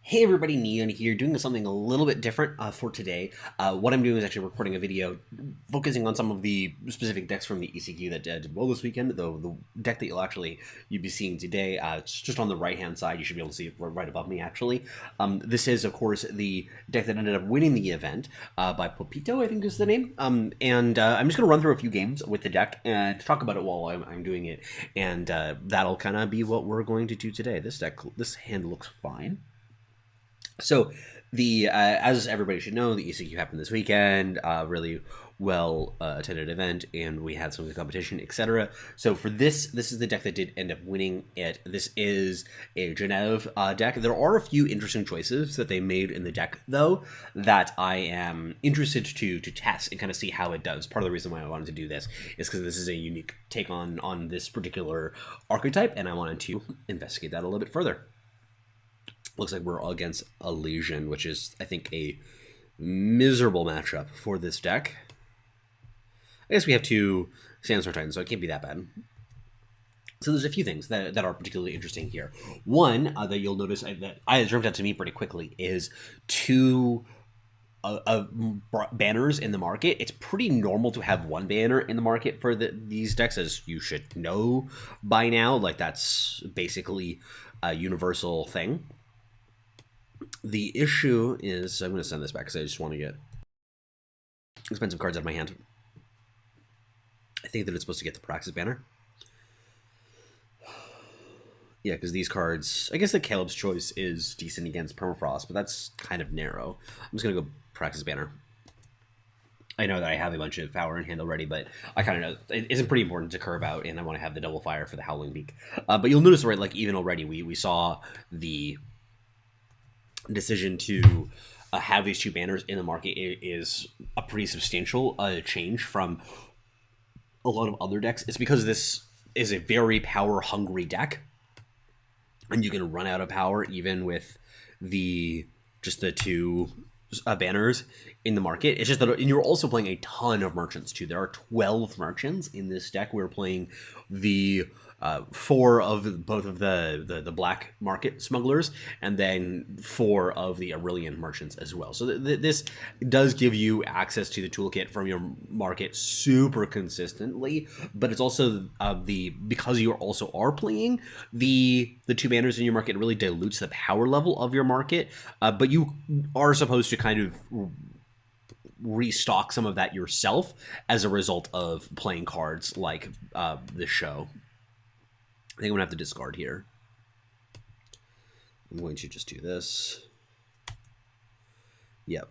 Hey everybody, Neon here, doing something a little bit different for today. What I'm doing is actually recording a video focusing on some of the specific decks from the ECQ that did well this weekend. The deck that you'll be seeing today, it's just on the right-hand side. You should be able to see it right above me, actually. This is, of course, the deck that ended up winning the event by Popito, I think is the name. I'm just going to run through a few games with the deck and talk about it while I'm doing it. And that'll kind of be what we're going to do today. This hand looks fine. So as everybody should know, the ECQ happened this weekend, really well attended event, and we had some good competition, etc. So for this is the deck that did end up winning it. This is a Jennev deck. There are a few interesting choices that they made in the deck, though, that I am interested to test and kind of see how it does. Part of the reason why I wanted to do this is because this is a unique take on this particular archetype, and I wanted to investigate that a little bit further. Looks like we're against Illusion, which is, I think, a miserable matchup for this deck. I guess we have two Sandstorm Titans, so it can't be that bad. So there's a few things that are particularly interesting here. One that you'll notice that jumped out to me pretty quickly is two banners in the market. It's pretty normal to have one banner in the market for these decks, as you should know by now. Like, that's basically a universal thing. The issue is, I'm going to send this back because I just want to get expensive cards out of my hand. I think that it's supposed to get the Praxis banner. Yeah, because these cards, I guess the Caleb's Choice is decent against Permafrost, but that's kind of narrow. I'm just going to go Praxis banner. I know that I have a bunch of power in hand already, but I kind of know it isn't pretty important to curve out, and I want to have the double fire for the Howling Beak. But you'll notice, right, like even already we saw the decision to have these two banners in the market is a pretty substantial change from a lot of other decks. It's because this is a very power hungry deck, and you can run out of power even with just the two banners in the market. It's just that, and you're also playing a ton of merchants too. There are 12 merchants in this deck. We're playing the 4 of both of the black market smugglers, and then 4 of the Aurelian merchants as well. So this does give you access to the toolkit from your market super consistently, but it's also because you also are playing the two banners in your market, it really dilutes the power level of your market, but you are supposed to kind of restock some of that yourself as a result of playing cards like the show. I think I'm going to have to discard here. I'm going to just do this. Yep.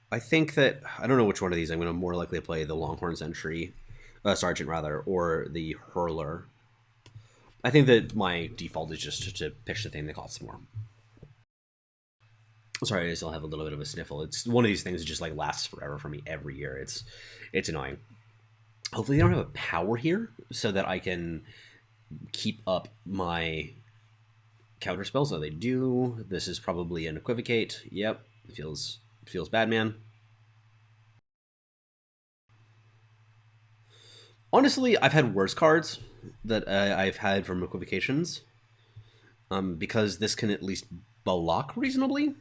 I think that, I don't know which one of these I'm going to more likely play, the Longhorn Sergeant rather, or the Hurler. I think that my default is just to pitch the thing that costs more. Sorry, I still have a little bit of a sniffle. It's one of these things that just like lasts forever for me every year. It's annoying. Hopefully they don't have a power here so that I can keep up my counter spells. So they do. This is probably an Equivocate. Yep, it feels bad, man. Honestly, I've had worse cards that I've had from Equivocations, because this can at least block reasonably.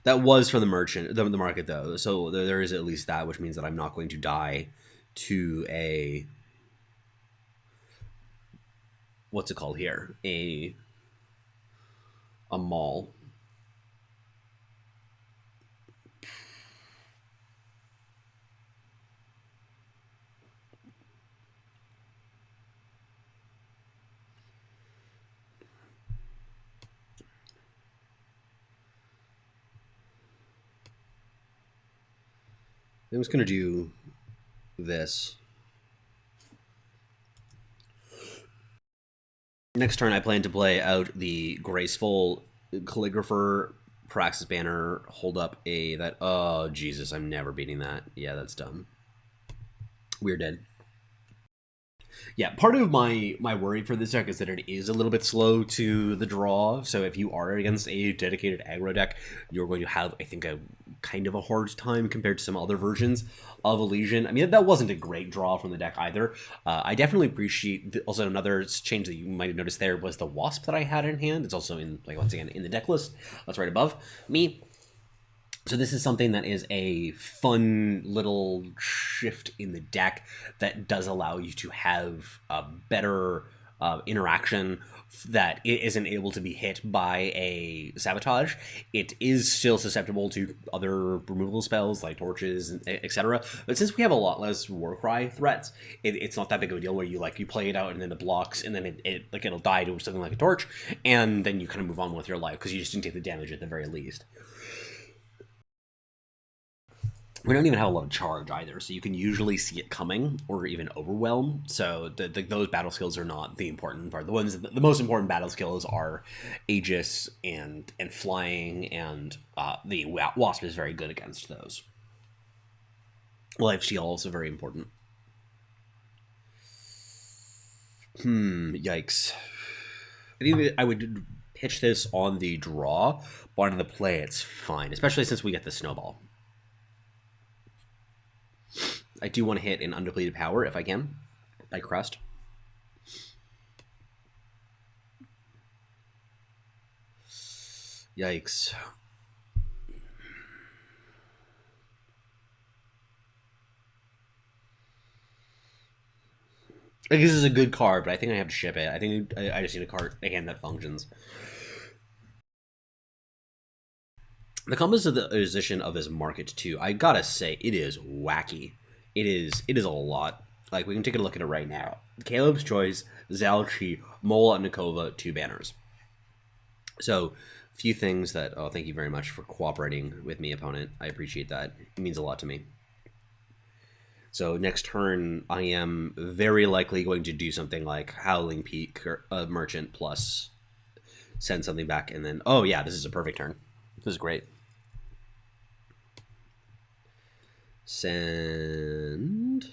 That was for the market, though. So there is at least that, which means that I'm not going to die to a, what's it called here? A maul. I'm just going to do this. Next turn, I plan to play out the Graceful Calligrapher Praxis banner, hold up oh, Jesus, I'm never beating that. Yeah, that's dumb. We're dead. Yeah, part of my worry for this deck is that it is a little bit slow to the draw. So if you are against a dedicated aggro deck, you're going to have, I think, a kind of a hard time compared to some other versions of Elysian. I mean, that wasn't a great draw from the deck either. I definitely appreciate also another change that you might have noticed there was the Wasp that I had in hand. It's also in, like, once again in the deck list. That's right above me. So this is something that is a fun little shift in the deck that does allow you to have a better interaction that it isn't able to be hit by a sabotage. It is still susceptible to other removal spells like torches, etc. But since we have a lot less Warcry threats, it's not that big of a deal where you play it out and then it blocks and then it'll die to something like a torch, and then you kind of move on with your life because you just didn't take the damage at the very least. We don't even have a lot of charge either, so you can usually see it coming or even overwhelm. So those battle skills are not the important part. The most important battle skills are Aegis and flying, and the Wasp is very good against those. Lifesteal also very important. Yikes. I think I would pitch this on the draw, but on the play it's fine, especially since we get the snowball. I do want to hit an undepleted power if I can, by Crest. Yikes. I think this is a good card, but I think I have to ship it. I think I just need a hand that functions. The composition of this market too, I gotta say, it is wacky. It is a lot. Like, we can take a look at it right now. Caleb's Choice, Zalchi, Mola, and Nikova, 2 banners. So, few things that, oh, thank you very much for cooperating with me, opponent. I appreciate that. It means a lot to me. So, next turn, I am very likely going to do something like Howling Peak, or Merchant, plus send something back, and then, oh yeah, this is a perfect turn. This is great. Send.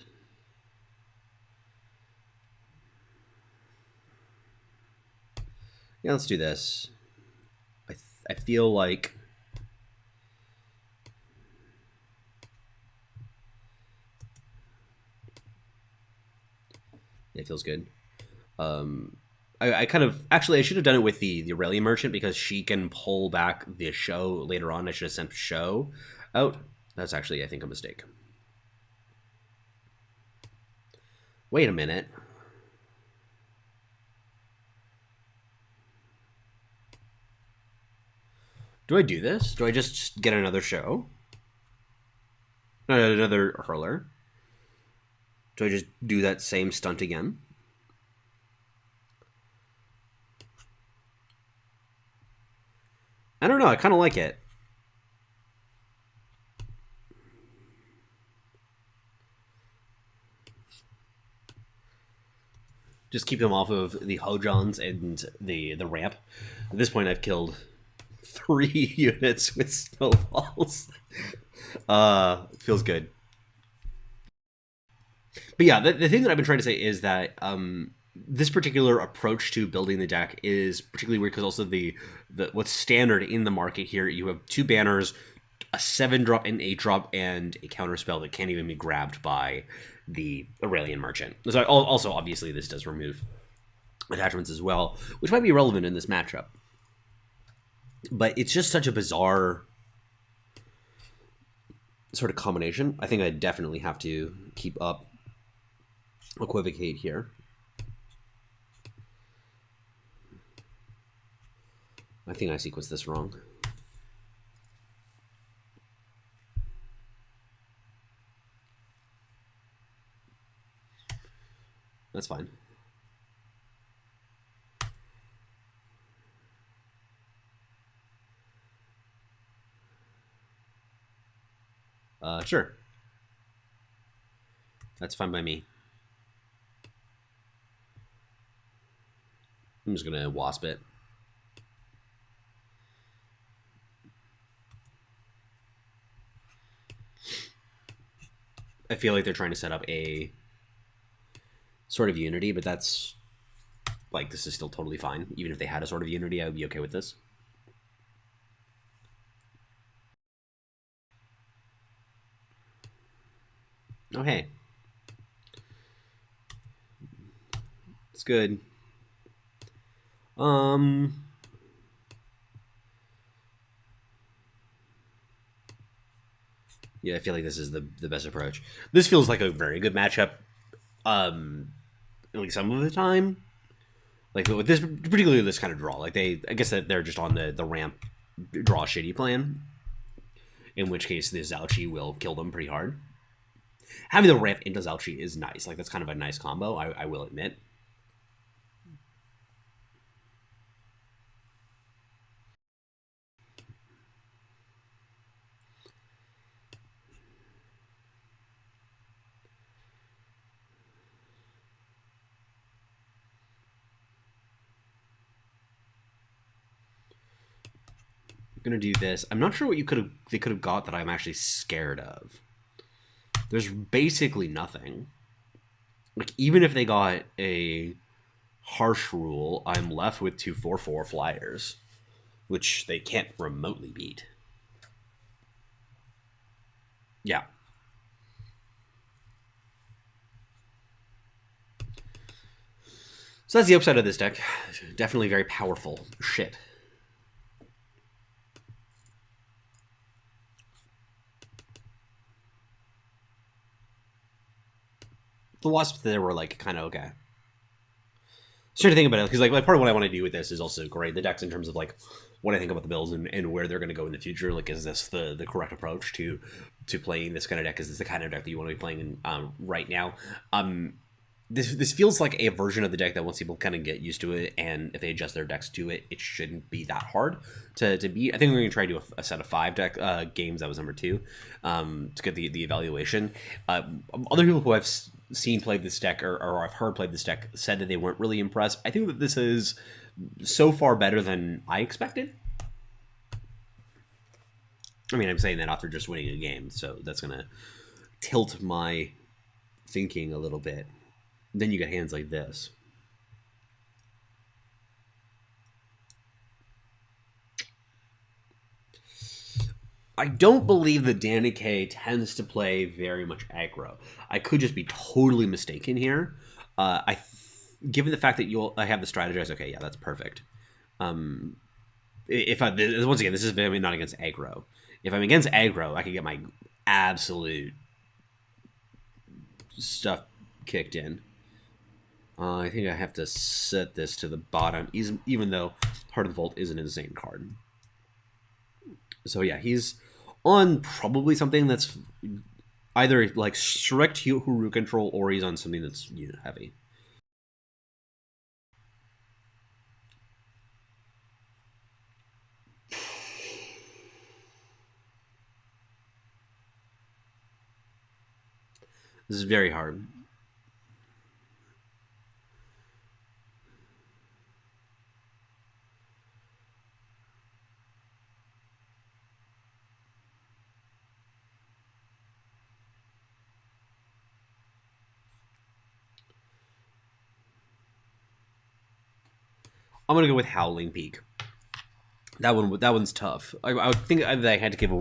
Yeah, let's do this. I feel like it feels good. I kind of actually I should have done it with the Aurelian Merchant because she can pull back the show later on. I should have sent show out. That's actually, I think, a mistake. Wait a minute. Do I do this? Do I just get another show? No, another hurler? Do I just do that same stunt again? I don't know. I kind of like it. Just keep him off of the Hojons and the ramp. At this point, I've killed 3 units with snowballs. Feels good. But yeah, the thing that I've been trying to say is that this particular approach to building the deck is particularly weird because also the what's standard in the market here, you have 2 banners, a 7-drop, an 8-drop, and a counter spell that can't even be grabbed by the Aurelian Merchant. So also, obviously, this does remove attachments as well, which might be relevant in this matchup. But it's just such a bizarre sort of combination. I think I definitely have to keep up Equivocate here. I think I sequenced this wrong. That's fine. Sure. That's fine by me. I'm just gonna wasp it. I feel like they're trying to set up a Sword of Unity, but that's like, this is still totally fine. Even if they had a Sword of Unity, I would be okay with this. Okay. It's good. Yeah, I feel like this is the best approach. This feels like a very good matchup. Like some of the time, like with this, particularly this kind of draw, like I guess that they're just on the ramp draw shitty plan. In which case, the Zouchi will kill them pretty hard. Having the ramp into Zouchi is nice. Like, that's kind of a nice combo, I will admit. I'm gonna do this. I'm not sure what they could have got that I'm actually scared of. There's basically nothing. Like, even if they got a harsh rule, I'm left with 2/4/4 flyers, which they can't remotely beat. Yeah. So that's the upside of this deck. Definitely very powerful shit. The wasps there were like kind of okay. Starting to think about it, because like part of what I want to do with this is also grade the decks in terms of like what I think about the builds and where they're going to go in the future. Like, is this the correct approach to playing this kind of deck? Is this the kind of deck that you want to be playing right now? This feels like a version of the deck that once people kind of get used to it, and if they adjust their decks to it, it shouldn't be that hard to beat. I think we're going to try to do a set of 5 deck games. That was number 2 to get the evaluation. Other people who I've seen played this deck or I've heard played this deck said that they weren't really impressed. I think that this is so far better than I expected. I mean, I'm saying that after just winning a game, so that's going to tilt my thinking a little bit. Then you get hands like this. I don't believe that Danny K tends to play very much aggro. I could just be totally mistaken here. Given the fact that I have the strategize, okay, yeah, that's perfect. If once again, this is very not against aggro. If I'm against aggro, I can get my absolute stuff kicked in. I think I have to set this to the bottom, even though Heart of the Vault is an insane card. So yeah, he's on probably something that's either like strict Huru control, or he's on something that's unit heavy. This is very hard. I'm gonna go with Howling Peak. That one's tough. I would think that I had to give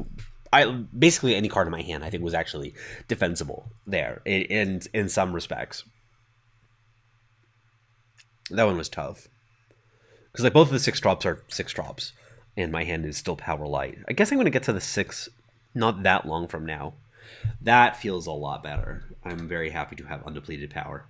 basically any card in my hand I think was actually defensible there in some respects. That one was tough because like both of the 6 drops are 6 drops, and my hand is still power light. I guess I'm gonna get to the 6 not that long from now. That feels a lot better. I'm very happy to have undepleted power.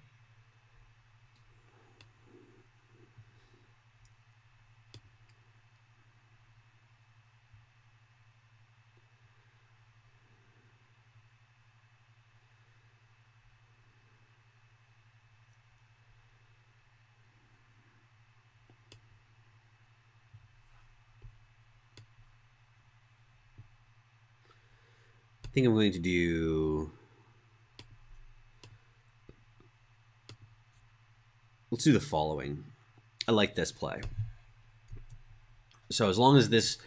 I think I'm going to do... Let's do the following. I like this play. So as long as this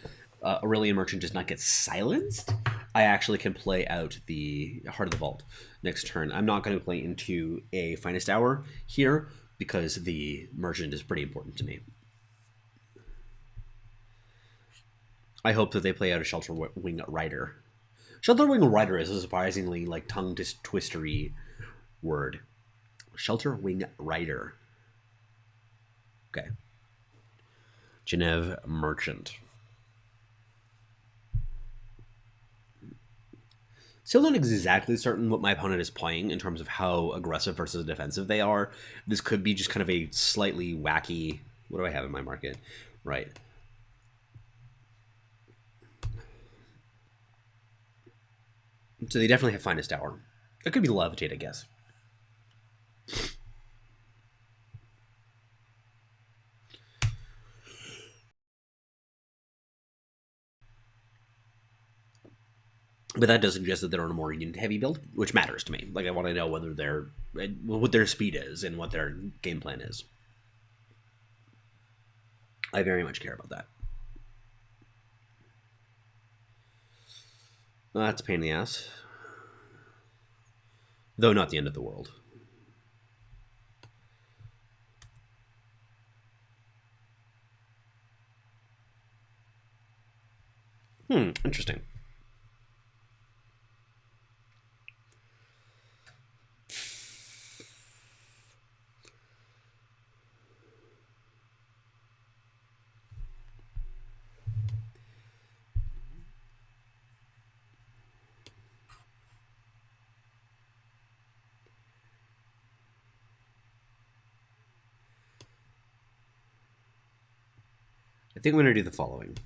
Aurelian Merchant does not get silenced, I actually can play out the Heart of the Vault next turn. I'm not going to play into a Finest Hour here because the Merchant is pretty important to me. I hope that they play out a Shelter Wing Rider. Shelter Wing Rider is a surprisingly like tongue twistery word. Shelter Wing Rider. Okay. Jennev Merchant. Still not exactly certain what my opponent is playing in terms of how aggressive versus defensive they are. This could be just kind of a slightly wacky... What do I have in my market? Right. So they definitely have Finest Hour. It could be Levitate, I guess. But that does suggest that they're on a more unit-heavy build, which matters to me. Like, I want to know whether they're... what their speed is and what their game plan is. I very much care about that. That's a pain in the ass. Though not the end of the world. Interesting. I think I'm going to do the following.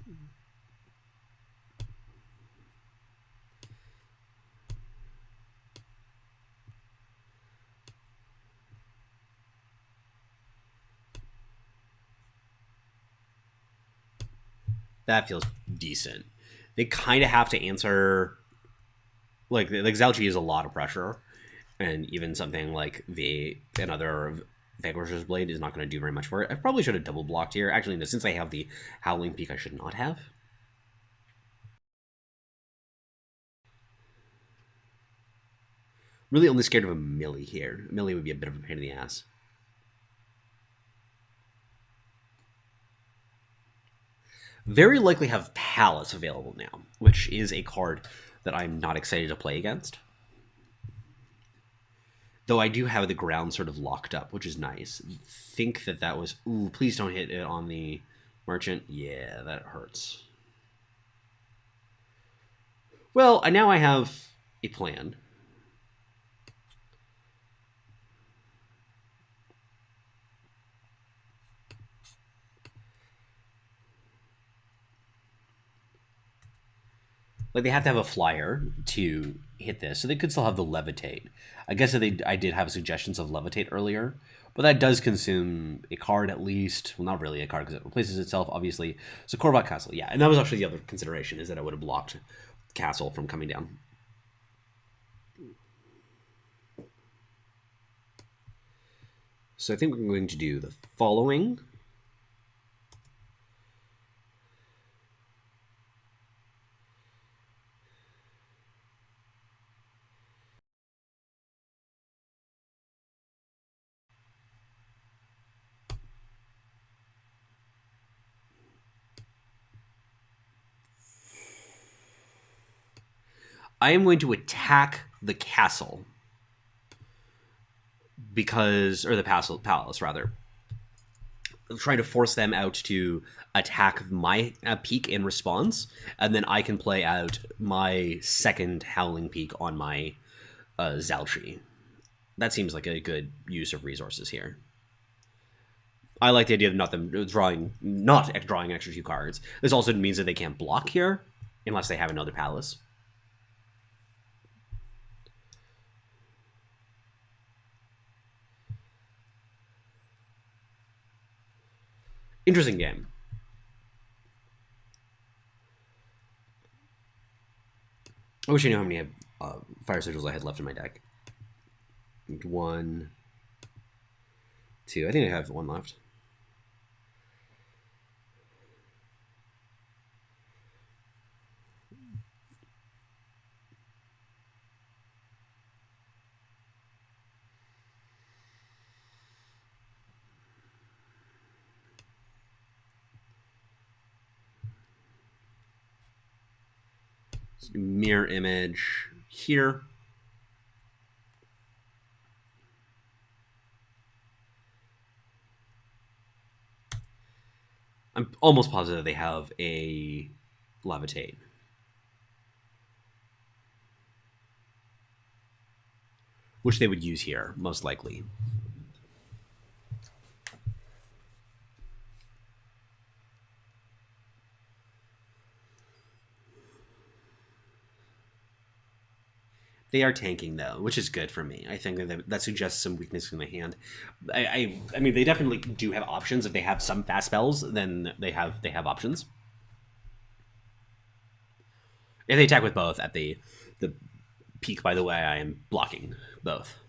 That feels decent. They kind of have to answer... Like Zalchi is a lot of pressure. And even something like another Vanquisher's Blade is not going to do very much for it. I probably should have double blocked here. Actually, no, since I have the Howling Peak, I should not have. Really only scared of a Millie here. A Millie would be a bit of a pain in the ass. Very likely have Palace available now, which is a card that I'm not excited to play against. Though I do have the ground sort of locked up, which is nice. I think that was... Ooh, please don't hit it on the Merchant. Yeah, that hurts. Well, now I have a plan. Like, they have to have a flyer to hit this, so they could still have the Levitate. I guess I did have suggestions of Levitate earlier, but that does consume a card at least. Well, not really a card, because it replaces itself, obviously. So Korvac Castle, yeah. And that was actually the other consideration, is that I would have blocked Castle from coming down. So I think we're going to do the following. I am going to attack the castle because, or the palace rather, I'm trying to force them out to attack my peak in response, and then I can play out my second Howling Peak on my Zalchi. That seems like a good use of resources here. I like the idea of not drawing an extra 2 cards. This also means that they can't block here unless they have another palace. Interesting game. I wish I knew how many Fire Sigils I had left in my deck. 1, 2. I think I have 1 left. Mirror image here. I'm almost positive they have a levitate. Which they would use here, most likely. They are tanking, though, which is good for me. I think that suggests some weakness in the hand. I mean, they definitely do have options. If they have some fast spells, then they have options. If they attack with both at the peak, by the way, I am blocking both.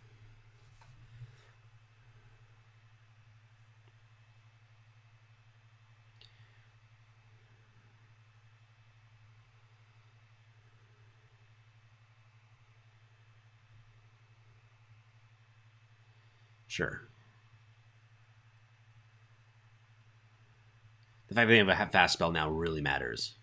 Sure. The fact that they have a fast spell now really matters.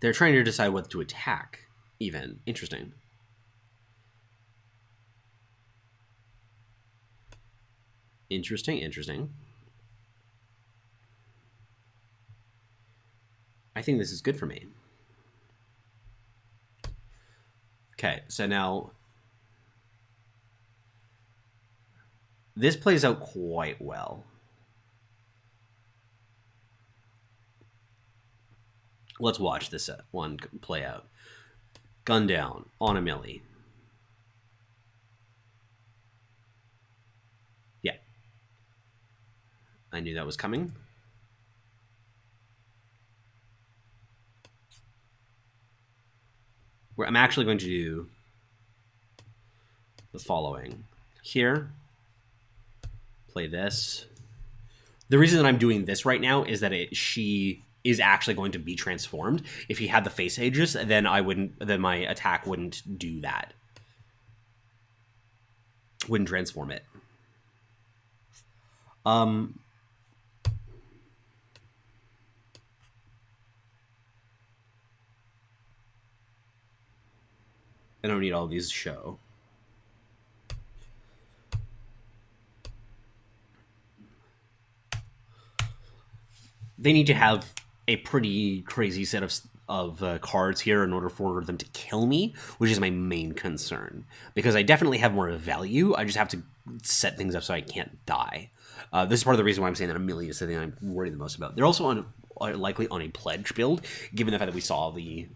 They're trying to decide what to attack, even. Interesting. Interesting. I think this is good for me. Okay, so now this plays out quite well. Let's watch this one play out. Gun down on a melee. Yeah. I knew that was coming. Where I'm actually going to do the following. Here, play this. The reason that I'm doing this right now is that she is actually going to be transformed. If he had the face Aegis, then my attack wouldn't do that. Wouldn't transform it. I don't need all these to show. They need to have a pretty crazy set of cards here in order for them to kill me, which is my main concern. Because I definitely have more value, I just have to set things up so I can't die. This is part of the reason why I'm saying that Amelia is the thing I'm worried the most about. They're also likely on a pledge build, given the fact that we saw the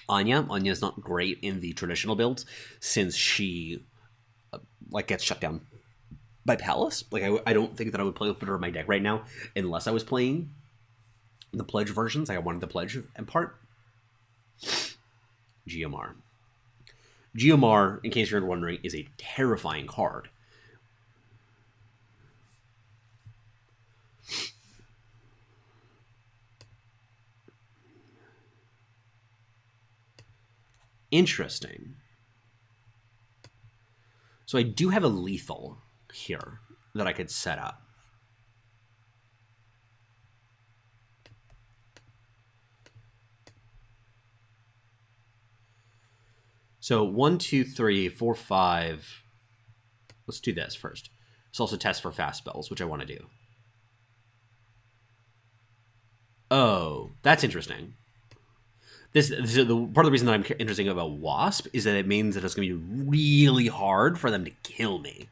Anya. Anya is not great in the traditional builds since she gets shut down by Palace. I don't think that I would play with her in my deck right now unless I was playing the pledge versions. I wanted the pledge in part. Geomar. Geomar, in case you're wondering, is a terrifying card. Interesting. So I do have a lethal here that I could set up. So 1, 2, 3, 4, 5. Let's do this first. Let's also test for fast spells, which I want to do. Oh, that's interesting. This the part of the reason that I'm interested about Wasp is that it means that it's going to be really hard for them to kill me.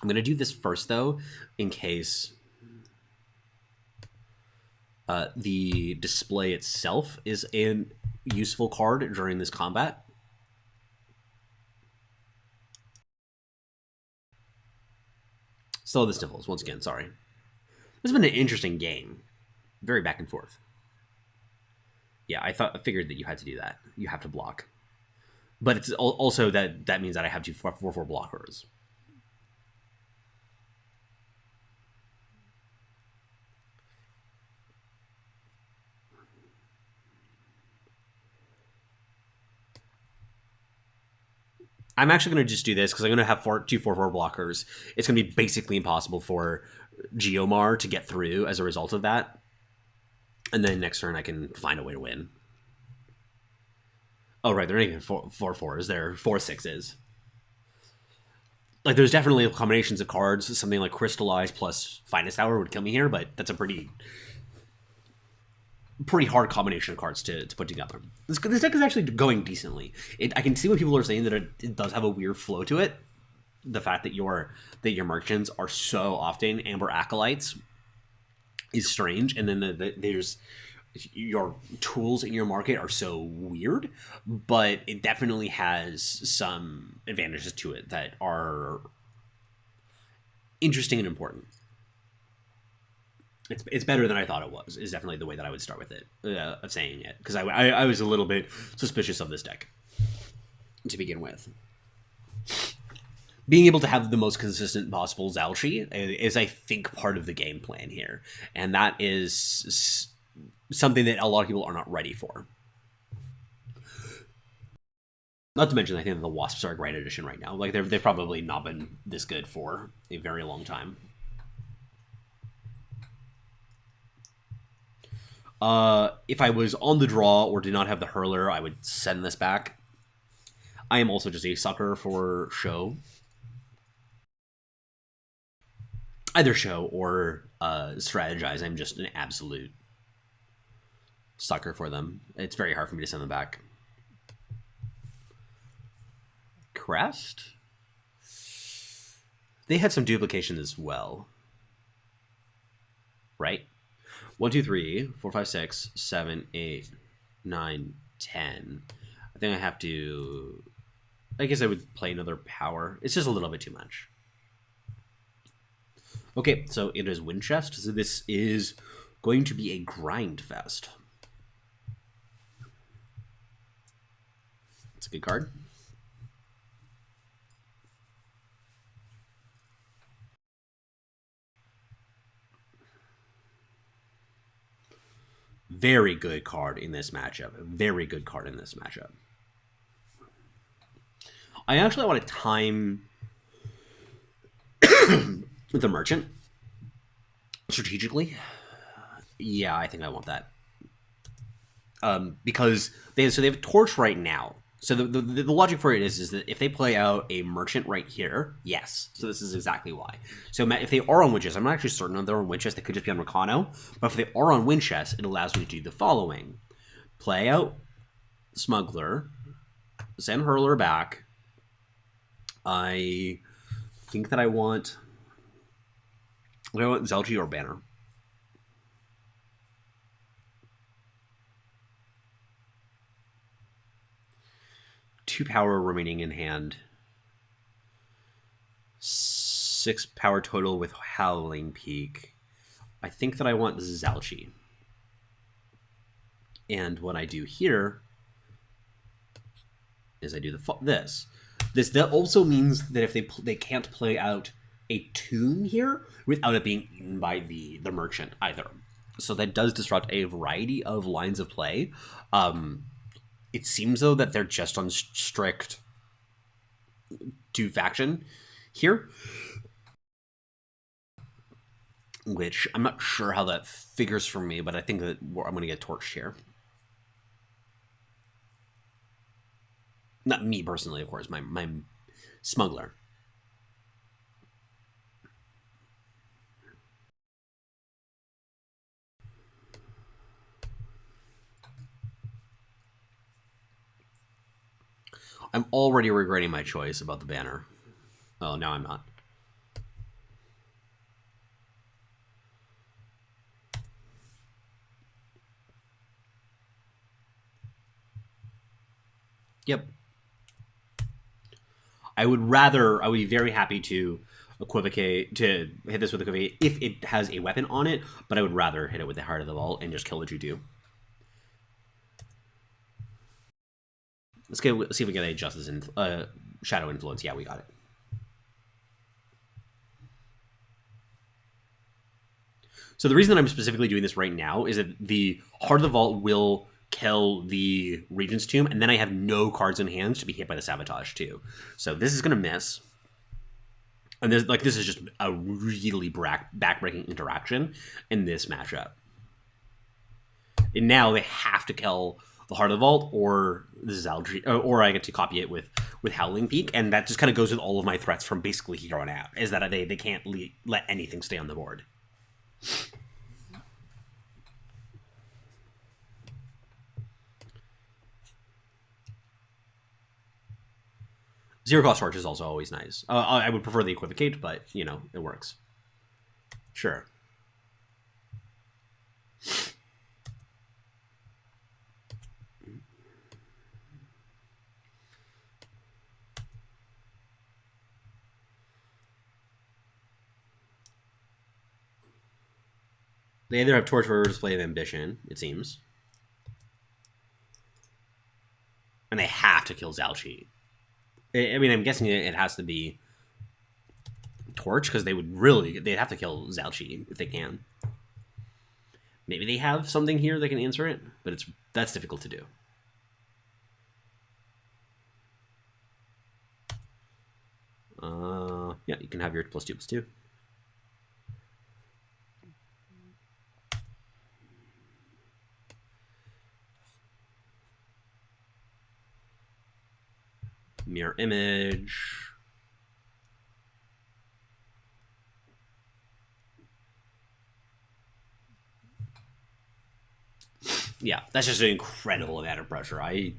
I'm going to do this first, though, in case the display itself is a useful card during this combat. Still the sniffles, once again, sorry. This has been an interesting game. Very back and forth. Yeah, I figured that you had to do that. You have to block. But it's also that means that I have 4/4 blockers. I'm actually going to just do this because I'm going to have two 4/4 blockers. It's going to be basically impossible for Geomar to get through as a result of that. And then next turn I can find a way to win. Oh, right, they're not even 4/4s. They're 4/6s. Like, there's definitely combinations of cards. Something like Crystallize plus Finest Hour would kill me here, but that's a pretty hard combination of cards to put together. This deck is actually going decently. I can see when people are saying that it does have a weird flow to it. The fact that your merchants are so often Amber Acolytes is strange, and then there's your tools in your market are so weird, but it definitely has some advantages to it that are interesting and important. It's better than I thought it was, is definitely the way that I would start with it, of saying it, because I was a little bit suspicious of this deck to begin with. Being able to have the most consistent possible Zalchi is, I think, part of the game plan here, and that is something that a lot of people are not ready for. Not to mention, I think that the Wasps are a great addition right now. Like, they've probably not been this good for a very long time. If I was on the draw or did not have the Hurler, I would send this back. I am also just a sucker for show. Either show or strategize. I'm just an absolute sucker for them. It's very hard for me to send them back. Crest? They had some duplication as well. Right? 1, 2, 3, 4, 5, 6, 7, 8, 9, 10. I think I have to... I guess I would play another power. It's just a little bit too much. Okay, so it is Winchest. So this is going to be a grind fest. It's a good card. Very good card in this matchup. Very good card in this matchup. I actually want to time the Merchant strategically. Yeah, I think I want that. Because they have Torch right now. So the logic for it is that if they play out a Merchant right here, yes. So this is exactly why. So if they are on Winchest, I'm not actually certain if they're on Winchest. They could just be on Rakano. But if they are on Winchest, it allows me to do the following. Play out Smuggler. Send Hurler back. I think that I want Zelgi or Banner. Two power remaining in hand. 6 power total with Howling Peak. I think that I want Zalchi. And what I do here is I do this. That also means that if they can't play out a tune here without it being eaten by the Merchant either. So that does disrupt a variety of lines of play. It seems, though, that they're just on strict 2 faction here. Which, I'm not sure how that figures for me, but I think that I'm going to get torched here. Not me personally, of course, my Smuggler. I'm already regretting my choice about the Banner. Oh, now I'm not. Yep. I would be very happy to equivocate, to hit this with equivocate if it has a weapon on it, but I would rather hit it with the Heart of the Vault and just kill what you do. Let's see if we can adjust this Shadow Influence. Yeah, we got it. So the reason that I'm specifically doing this right now is that the Heart of the Vault will kill the Regent's Tomb, and then I have no cards in hand to be hit by the Sabotage too. So this is going to miss. And this is just a really backbreaking interaction in this matchup. And now they have to kill the Heart of the Vault or the Zaldrine, or I get to copy it with Howling Peak, and that just kind of goes with all of my threats from basically here on out, is that they can't let anything stay on the board. Zero cost torch is also always nice. I would prefer the Equivocate, but, you know, it works. Sure. They either have Torch or Display of Ambition, it seems. And they have to kill Zalchi. I mean, I'm guessing it has to be Torch, because they'd have to kill Zalchi if they can. Maybe they have something here that can answer it, but that's difficult to do. Yeah, you can have your +2/+2. Mirror Image. Yeah, that's just an incredible amount of pressure. I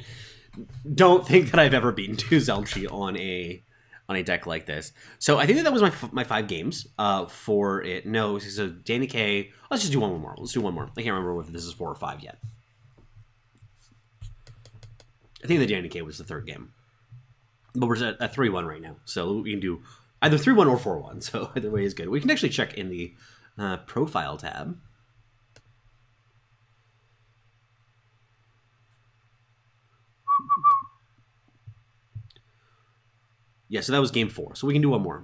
don't think that I've ever beaten 2 Zalchi on a deck like this. So I think that was my 5 games for it. No, so Danny K. Let's just do one more. Let's do one more. I can't remember if this is 4 or 5 yet. I think the Danny K was the 3rd game. But we're at 3-1 right now, so we can do either 3-1 or 4-1, so either way is good. We can actually check in the profile tab. Yeah, so that was game 4, so we can do one more.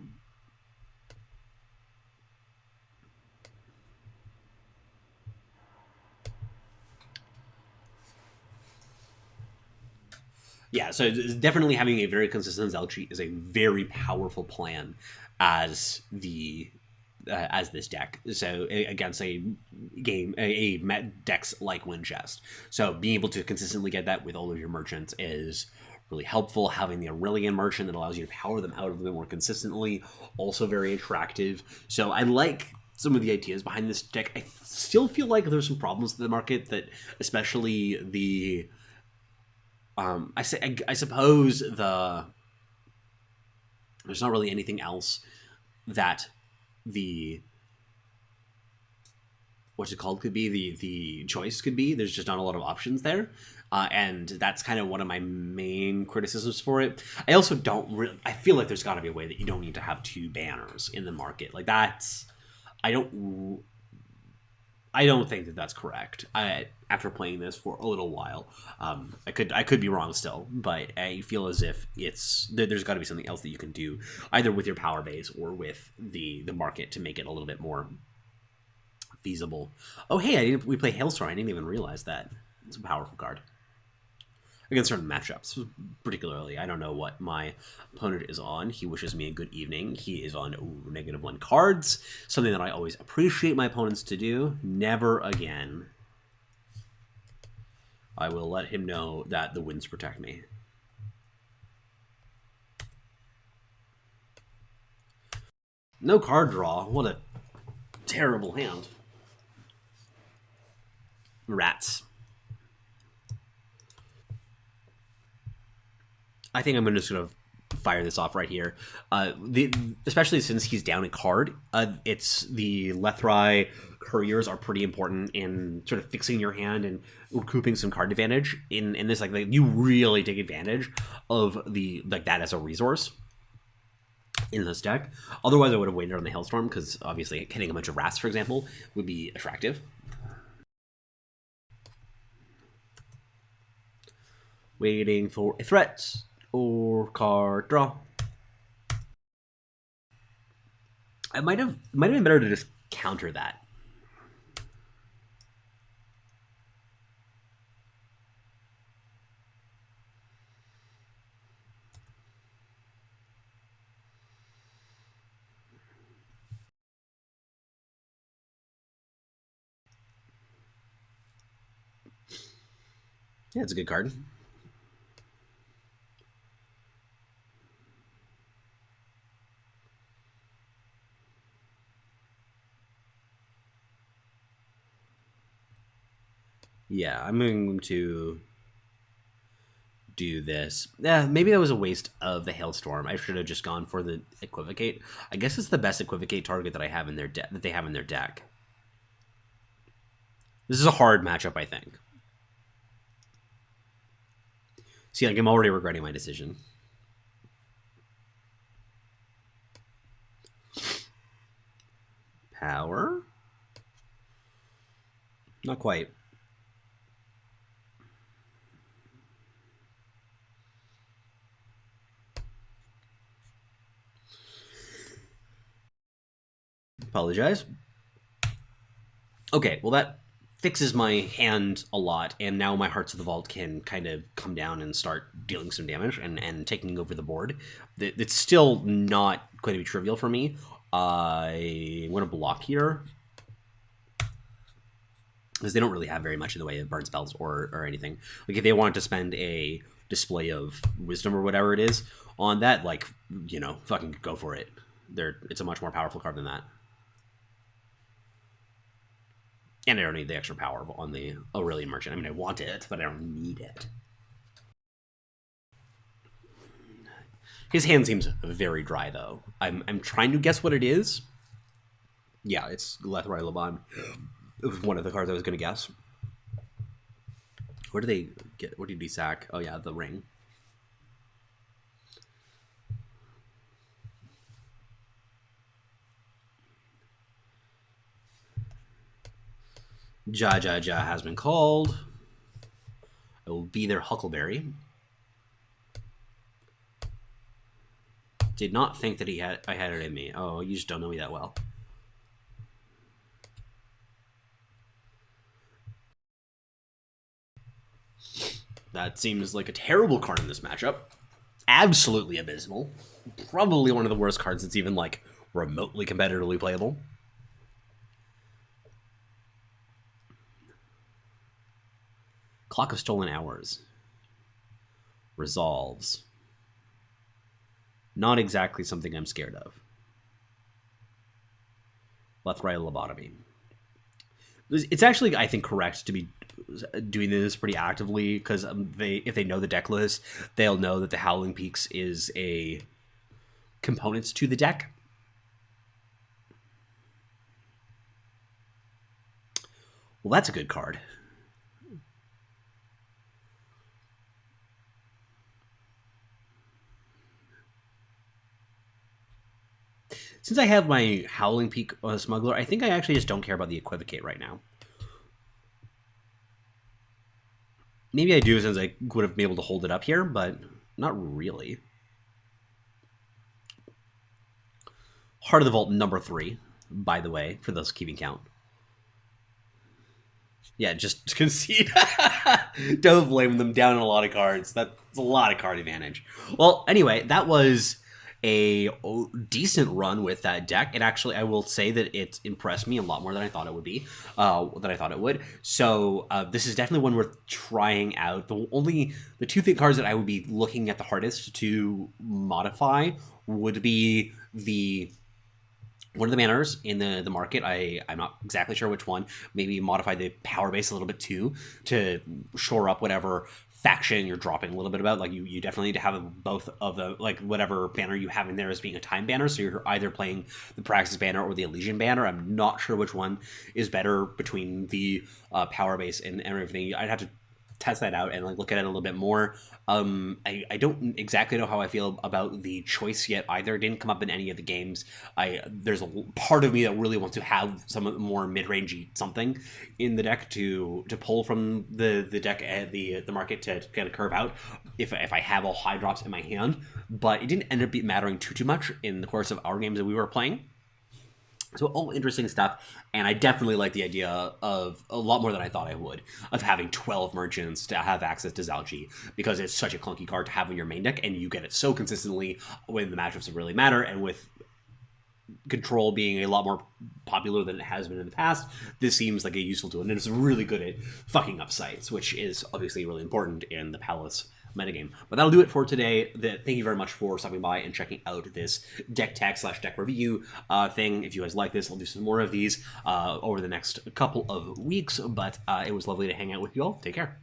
Yeah, so definitely having a very consistent Zalchi is a very powerful plan as this deck. So against a decks like Winchest. So being able to consistently get that with all of your merchants is really helpful. Having the Aurelian merchant that allows you to power them out a bit more consistently, also very attractive. So I like some of the ideas behind this deck. I still feel like there's some problems in the market, that especially the I suppose there's not really anything else that what's it called could be, the choice could be. There's just not a lot of options there, and that's kind of one of my main criticisms for it. I also I feel like there's got to be a way that you don't need to have 2 banners in the market. Like I don't think that that's correct. After playing this for a little while, I could be wrong still, but I feel as if there's got to be something else that you can do, either with your power base or with the market, to make it a little bit more feasible. Oh, hey, we play Hailstorm. I didn't even realize that. It's a powerful card against certain matchups. Particularly, I don't know what my opponent is on. He wishes me a good evening. He is on -1 cards, something that I always appreciate my opponents to do. Never again. I will let him know that the winds protect me. No card draw. What a terrible hand. Rats. I think I'm just going to fire this off right here. Especially since he's down a card, it's the Lethrai Couriers are pretty important in sort of fixing your hand and recouping some card advantage. In this, like you really take advantage of that as a resource in this deck. Otherwise, I would have waited on the Hailstorm, because obviously hitting a bunch of rats, for example, would be attractive. Waiting for a threat or card draw. It might have been better to just counter that. Yeah, it's a good card. Yeah, I'm going to do this. Yeah, maybe that was a waste of the Hailstorm. I should have just gone for the Equivocate. I guess it's the best Equivocate target that I have in their deck. That they have in their deck. This is a hard matchup, I think. See, like I'm already regretting my decision. Power? Not quite. Apologize. Okay, well that fixes my hand a lot, and now my Hearts of the Vault can kind of come down and start dealing some damage and taking over the board. It's still not going to be trivial for me. I'm going to block here, because they don't really have very much in the way of burn spells or anything. Like if they wanted to spend a display of wisdom or whatever it is on that, like, you know, fucking go for it. It's a much more powerful card than that. And I don't need the extra power on the Aurelian Merchant. I mean, I want it, but I don't need it. His hand seems very dry, though. I'm trying to guess what it is. Yeah, it's Lethrai Laban. It was one of the cards I was going to guess. Where did they get? What did he sack? Oh, yeah, the ring. Ja has been called. I will be their Huckleberry. Did not think that I had it in me. Oh, you just don't know me that well. That seems like a terrible card in this matchup. Absolutely abysmal. Probably one of the worst cards that's even, like, remotely competitively playable. Clock of Stolen Hours. Resolves. Not exactly something I'm scared of. Lethrai Lobotomy. It's actually, I think, correct to be doing this pretty actively, because if they know the deck list, they'll know that the Howling Peaks is a component to the deck. Well, that's a good card. Since I have my Howling Peak Smuggler, I think I actually just don't care about the Equivocate right now. Maybe I do, since I would have been able to hold it up here, but not really. Heart of the Vault number 3, by the way, for those keeping count. Yeah, just concede. Don't blame them, down in a lot of cards. That's a lot of card advantage. Well, anyway, that was a decent run with that deck. It actually, I will say that it impressed me a lot more than I thought it would be, than I thought it would. So this is definitely one worth trying out. The two cards that I would be looking at the hardest to modify would be one of the banners in the market. I'm not exactly sure which one. Maybe modify the power base a little bit too, to shore up whatever faction you're dropping a little bit about. Like you definitely need to have both of the, like, whatever banner you have in there as being a time banner, so you're either playing the Praxis banner or the Elysian banner. I'm not sure which one is better between the power base and everything. I'd have to test that out and like look at it a little bit more. I don't exactly know how I feel about the choice yet either. It didn't come up in any of the games. There's a part of me that really wants to have some more mid-rangey something in the deck to pull from the deck at the market to kind of curve out if I have all high drops in my hand. But it didn't end up mattering too much in the course of our games that we were playing. So all interesting stuff, and I definitely like the idea of, a lot more than I thought I would, of having 12 merchants to have access to Zalchi, because it's such a clunky card to have in your main deck, and you get it so consistently when the matchups really matter, and with control being a lot more popular than it has been in the past, this seems like a useful tool, and it's really good at fucking up sites, which is obviously really important in the Palace metagame. But that'll do it for today. Thank you very much for stopping by and checking out this deck tech / deck review thing. If you guys like this, I'll do some more of these over the next couple of weeks, but it was lovely to hang out with you all. Take care.